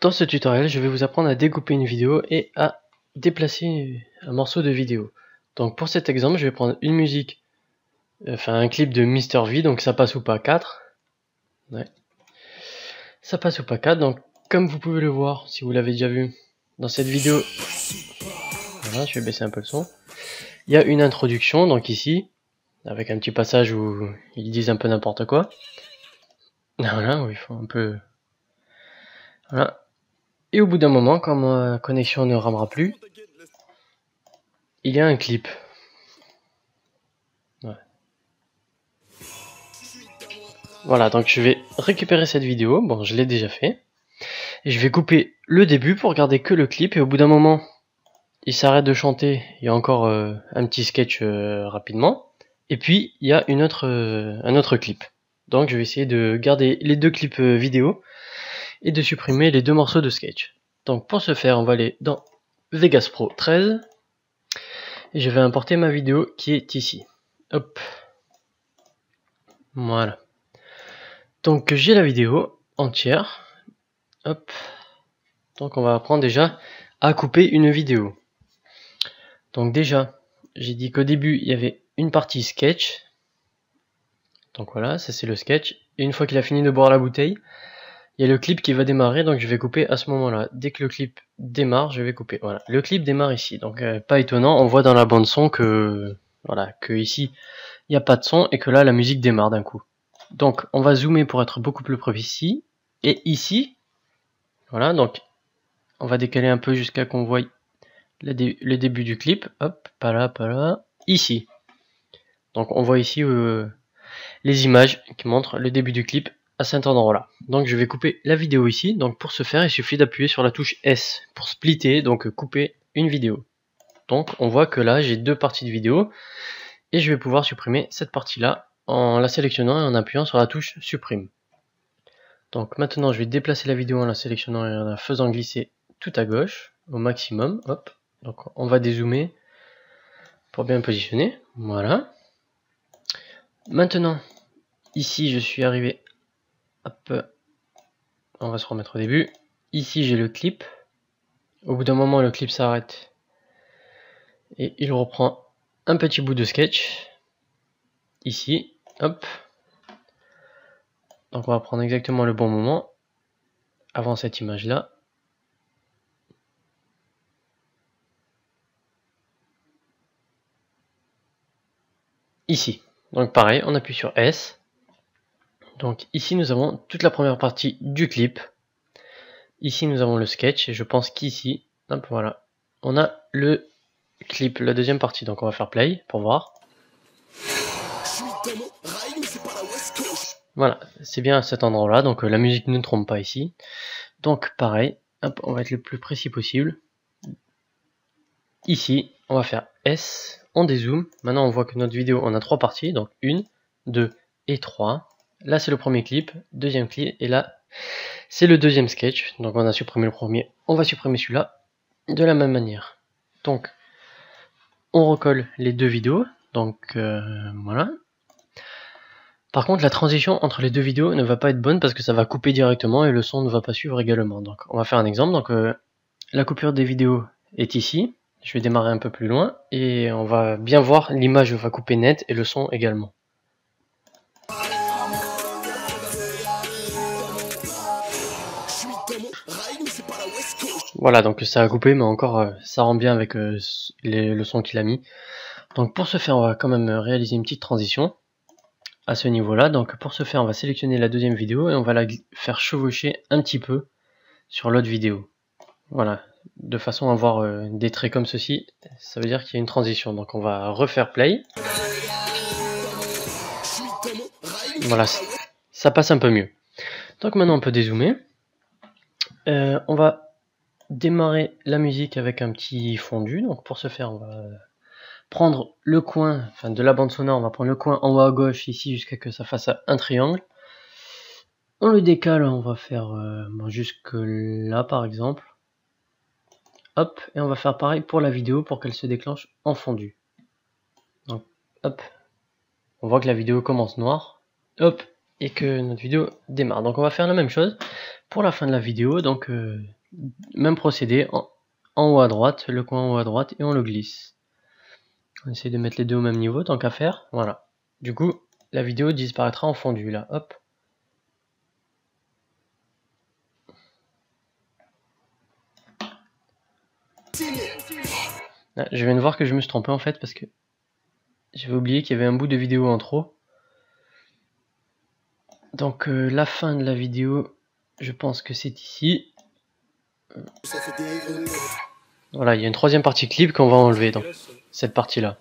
Dans ce tutoriel, je vais vous apprendre à découper une vidéo et à déplacer un morceau de vidéo. Donc pour cet exemple, je vais prendre une musique, enfin un clip de Mister V, donc ça passe ou pas 4. Ouais. Ça passe ou pas 4, donc comme vous pouvez le voir, si vous l'avez déjà vu dans cette vidéo, voilà, je vais baisser un peu le son. Il y a une introduction, donc ici, avec un petit passage où ils disent un peu n'importe quoi. Voilà, où il faut un peu... Voilà. Et au bout d'un moment, quand ma connexion ne ramera plus, il y a un clip. Ouais. Voilà, donc je vais récupérer cette vidéo, bon je l'ai déjà fait, et je vais couper le début pour garder que le clip, et au bout d'un moment, il s'arrête de chanter, il y a encore un petit sketch rapidement, et puis il y a un autre clip. Donc je vais essayer de garder les deux clips vidéo, et de supprimer les deux morceaux de sketch. Donc pour ce faire, on va aller dans Vegas Pro 13, et je vais importer ma vidéo qui est ici. Hop. Voilà. Donc j'ai la vidéo entière. Hop. Donc on va apprendre déjà à couper une vidéo. Donc déjà, j'ai dit qu'au début il y avait une partie sketch. Donc voilà, ça c'est le sketch. Et une fois qu'il a fini de boire la bouteille, il y a le clip qui va démarrer, donc je vais couper à ce moment-là. Dès que le clip démarre, je vais couper. Voilà, le clip démarre ici. Donc pas étonnant, on voit dans la bande son que voilà, que ici il n'y a pas de son et que là la musique démarre d'un coup. Donc on va zoomer pour être beaucoup plus précis. Et ici, voilà, donc on va décaler un peu jusqu'à qu'on voie le début du clip. Hop, pas là, ici. Donc on voit ici les images qui montrent le début du clip à cet endroit-là. Donc je vais couper la vidéo ici. Donc pour ce faire, il suffit d'appuyer sur la touche S pour splitter, donc couper une vidéo. Donc on voit que là j'ai deux parties de vidéo et je vais pouvoir supprimer cette partie-là en la sélectionnant et en appuyant sur la touche supprime. Donc maintenant je vais déplacer la vidéo en la sélectionnant et en la faisant glisser tout à gauche au maximum. Hop. Donc on va dézoomer pour bien positionner. Voilà. Maintenant, ici je suis arrivé. Hop. On va se remettre au début. Ici j'ai le clip. Au bout d'un moment le clip s'arrête. Et il reprend un petit bout de sketch. Ici. Hop. Donc on va prendre exactement le bon moment. Avant cette image là. Ici. Donc pareil, on appuie sur S. Donc ici nous avons toute la première partie du clip. Ici nous avons le sketch et je pense qu'ici, hop voilà, on a le clip, la deuxième partie. Donc on va faire play pour voir. Voilà, c'est bien à cet endroit là, donc la musique ne trompe pas ici. Donc pareil, hop, on va être le plus précis possible. Ici, on va faire S, on dézoome. Maintenant on voit que notre vidéo, on a trois parties, donc 1, 2 et 3. Là c'est le premier clip, deuxième clip, et là c'est le deuxième sketch. Donc on a supprimé le premier, on va supprimer celui-là de la même manière. Donc on recolle les deux vidéos, donc voilà. Par contre la transition entre les deux vidéos ne va pas être bonne parce que ça va couper directement et le son ne va pas suivre également. Donc on va faire un exemple. Donc la coupure des vidéos est ici. Je vais démarrer un peu plus loin et on va bien voir, l'image va couper net et le son également. Voilà, donc ça a coupé, mais encore ça rend bien avec le son qu'il a mis. Donc pour ce faire, on va quand même réaliser une petite transition à ce niveau-là. Donc pour ce faire, on va sélectionner la deuxième vidéo et on va la faire chevaucher un petit peu sur l'autre vidéo. Voilà, de façon à avoir des traits comme ceci, ça veut dire qu'il y a une transition. Donc on va refaire play. Voilà, ça passe un peu mieux. Donc maintenant on peut dézoomer. On va démarrer la musique avec un petit fondu. Donc pour ce faire, on va prendre le coin, enfin de la bande sonore, on va prendre le coin en haut à gauche ici jusqu'à que ça fasse un triangle. On le décale, on va faire jusque là par exemple. Hop, et on va faire pareil pour la vidéo pour qu'elle se déclenche en fondu. Donc hop, on voit que la vidéo commence noire. Hop, et que notre vidéo démarre. Donc on va faire la même chose pour la fin de la vidéo. Donc même procédé, en haut à droite, le coin en haut à droite, et on le glisse. On essaie de mettre les deux au même niveau, tant qu'à faire. Voilà. Du coup, la vidéo disparaîtra en fondu, là. Hop. Là, je viens de voir que je me suis trompé, en fait, parce que j'avais oublié qu'il y avait un bout de vidéo en trop. Donc, la fin de la vidéo, je pense que c'est ici. Voilà, il y a une troisième partie clip qu'on va enlever, donc cette partie-là.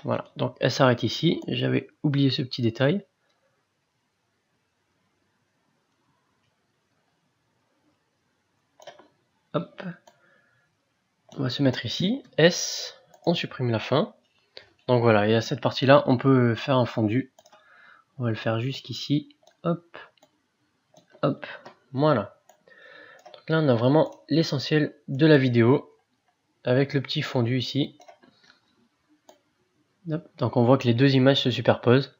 Voilà, donc elle s'arrête ici. J'avais oublié ce petit détail. Hop. On va se mettre ici. S. On supprime la fin. Donc voilà, et à cette partie-là, on peut faire un fondu. On va le faire jusqu'ici. Hop. Hop. Voilà. Donc là, on a vraiment l'essentiel de la vidéo. Avec le petit fondu ici. Hop. Donc on voit que les deux images se superposent.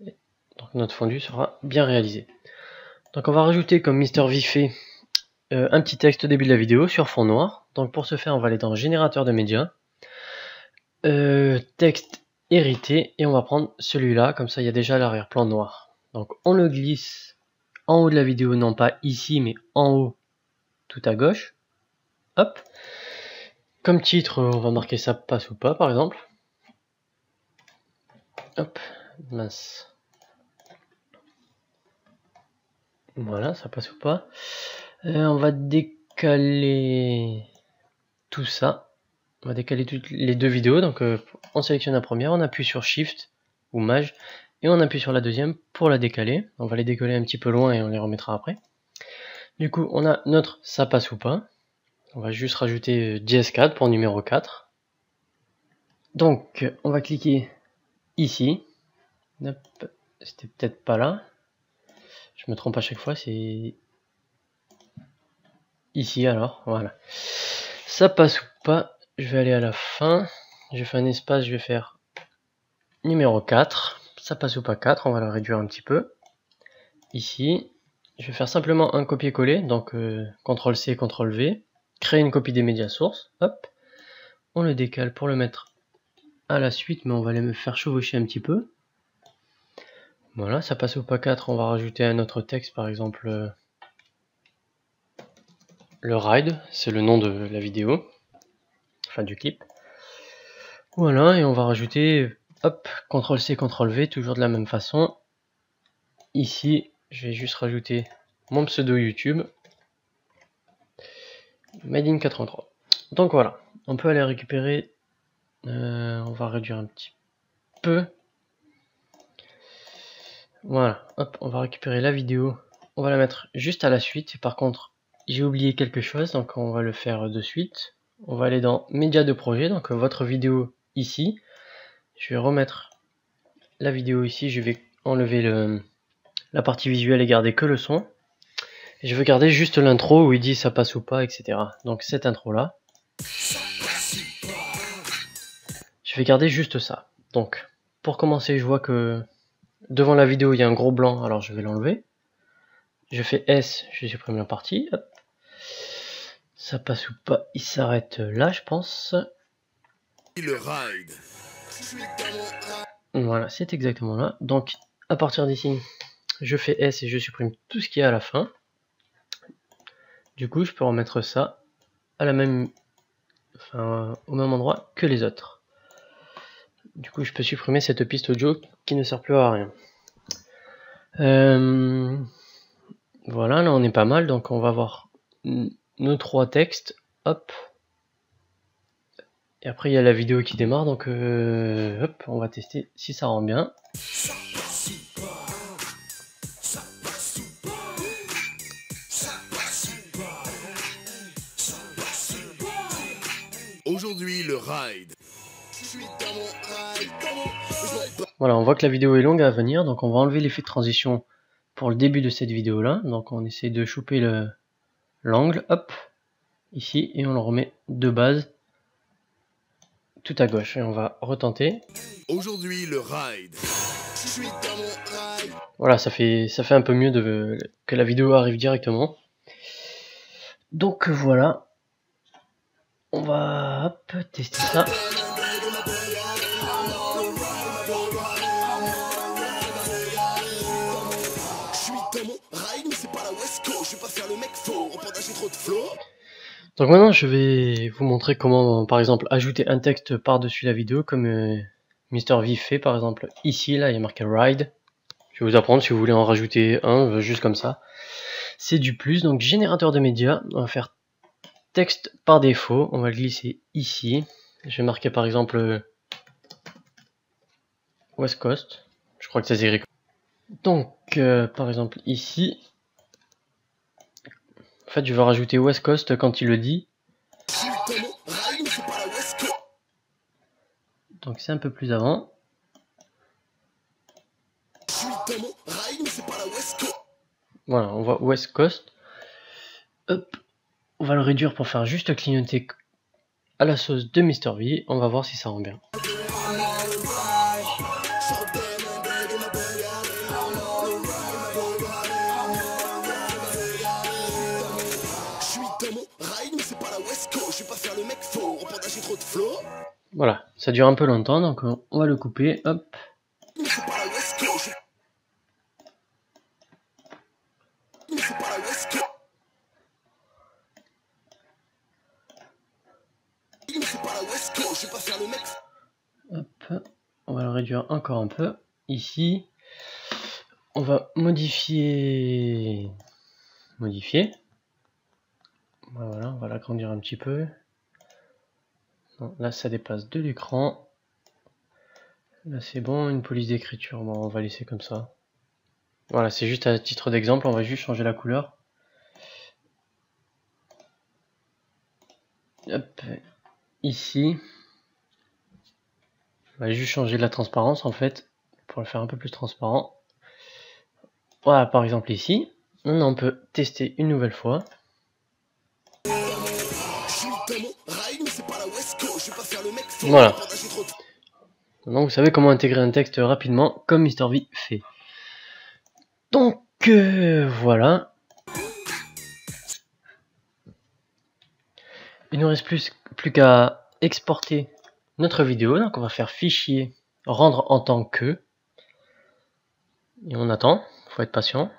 Donc notre fondu sera bien réalisé. Donc on va rajouter comme Mister V fait un petit texte au début de la vidéo sur fond noir. Donc pour ce faire, on va aller dans générateur de médias, texte hérité, et on va prendre celui-là, comme ça il y a déjà l'arrière-plan noir. Donc on le glisse en haut de la vidéo, non pas ici, mais en haut, tout à gauche. Hop. Comme titre, on va marquer ça passe ou pas, par exemple. Hop, mince. Voilà, ça passe ou pas. On va décaler tout ça. On va décaler toutes les deux vidéos. Donc on sélectionne la première, on appuie sur Shift ou Maj et on appuie sur la deuxième pour la décaler. On va les décoller un petit peu loin et on les remettra après. Du coup, on a notre ça passe ou pas. On va juste rajouter JS4 pour numéro 4. Donc on va cliquer ici. C'était peut-être pas là. Je me trompe à chaque fois, c'est ici alors, voilà. Ça passe ou pas, je vais aller à la fin, je fais un espace, je vais faire numéro 4, ça passe ou pas 4, on va le réduire un petit peu. Ici, je vais faire simplement un copier-coller, donc CTRL-C, CTRL-V, créer une copie des médias sources, hop, on le décale pour le mettre à la suite, mais on va aller me faire chevaucher un petit peu. Voilà, ça passe ou pas 4, on va rajouter un autre texte, par exemple le ride, c'est le nom de la vidéo, enfin du clip. Voilà, et on va rajouter, hop, CTRL-C, CTRL-V, toujours de la même façon. Ici, je vais juste rajouter mon pseudo YouTube, Made in 83. Donc voilà, on peut aller récupérer, on va réduire un petit peu. Voilà, hop, on va récupérer la vidéo, on va la mettre juste à la suite. Et par contre, j'ai oublié quelque chose, donc on va le faire de suite. On va aller dans médias de projet, donc votre vidéo ici. Je vais remettre la vidéo ici, je vais enlever la partie visuelle et garder que le son. Et je veux garder juste l'intro où il dit ça passe ou pas, etc. Donc cette intro là. Je vais garder juste ça. Donc pour commencer, je vois que devant la vidéo il y a un gros blanc, alors je vais l'enlever. Je fais S, je supprime la partie. Hop. Ça passe ou pas, il s'arrête là, je pense. Voilà, c'est exactement là. Donc à partir d'ici, je fais S et je supprime tout ce qu'il y a à la fin. Du coup, je peux remettre ça à la même, au même endroit que les autres. Du coup, je peux supprimer cette piste audio qui ne sert plus à rien. Voilà, là on est pas mal, donc on va voir nos trois textes. Hop. Et après, il y a la vidéo qui démarre, donc hop, on va tester si ça rend bien. Aujourd'hui, le ride. Voilà, on voit que la vidéo est longue à venir, donc on va enlever l'effet de transition pour le début de cette vidéo là. Donc on essaie de choper l'angle, hop, ici, et on le remet de base tout à gauche. Et on va retenter. Aujourd'hui, le ride. Voilà, ça fait un peu mieux que la vidéo arrive directement. Donc voilà, on va hop, tester ça. Donc maintenant je vais vous montrer comment par exemple ajouter un texte par-dessus la vidéo comme Mr V fait par exemple ici, là il y a marqué ride. Je vais vous apprendre si vous voulez en rajouter un juste comme ça. C'est du plus, donc générateur de médias, on va faire texte par défaut, on va le glisser ici. Je vais marquer par exemple West Coast, je crois que ça s'écrit. Donc par exemple ici, en fait je vais rajouter West Coast quand il le dit. Donc c'est un peu plus avant. Voilà, on voit West Coast. Hop, on va le réduire pour faire juste clignoter à la sauce de Mr V. On va voir si ça rend bien. Voilà, ça dure un peu longtemps, donc on va le couper, hop. Hop, on va le réduire encore un peu. Ici, on va modifier. Voilà, on va l'agrandir un petit peu. Non, là, ça dépasse de l'écran. Là, c'est bon, une police d'écriture, bon, on va laisser comme ça. Voilà, c'est juste à titre d'exemple, on va juste changer la couleur. Hop, ici. On va juste changer la transparence en fait, pour le faire un peu plus transparent. Voilà, par exemple ici. Maintenant, on peut tester une nouvelle fois. Voilà. Maintenant, vous savez comment intégrer un texte rapidement, comme Mr V fait. Donc, voilà. Il nous reste plus qu'à exporter notre vidéo. Donc, on va faire fichier, rendre en tant que. Et on attend, faut être patient.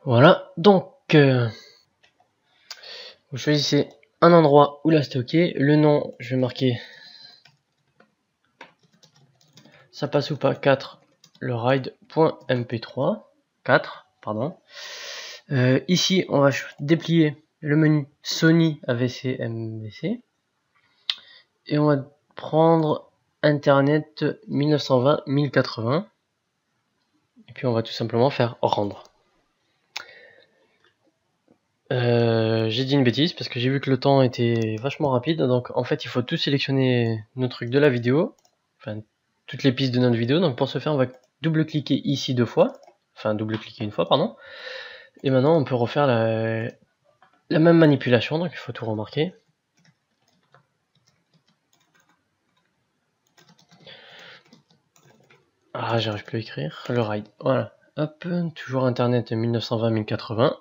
Voilà, donc, vous choisissez un endroit où la stocker. Le nom, je vais marquer ça passe ou pas 4 le ride.mp3 4 pardon. Ici on va déplier le menu Sony AVC MVC et on va prendre internet 1920 1080 et puis on va tout simplement faire rendre. J'ai dit une bêtise parce que j'ai vu que le temps était vachement rapide, donc en fait il faut tout sélectionner nos trucs de la vidéo, enfin toutes les pistes de notre vidéo. Donc pour ce faire on va double-cliquer ici deux fois, enfin double-cliquer une fois pardon, et maintenant on peut refaire la même manipulation, donc il faut tout remarquer. Ah, j'arrive plus à écrire, le ride, voilà, hop, toujours internet 1920 1080,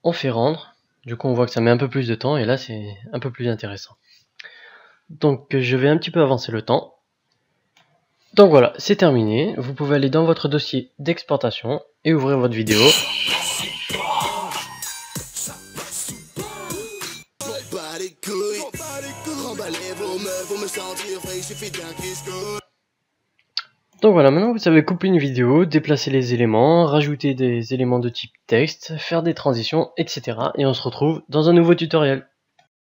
on fait rendre, du coup on voit que ça met un peu plus de temps et là c'est un peu plus intéressant. Donc je vais un petit peu avancer le temps. Donc voilà, c'est terminé. Vous pouvez aller dans votre dossier d'exportation et ouvrir votre vidéo. Donc voilà, maintenant vous savez couper une vidéo, déplacer les éléments, rajouter des éléments de type texte, faire des transitions, etc. Et on se retrouve dans un nouveau tutoriel.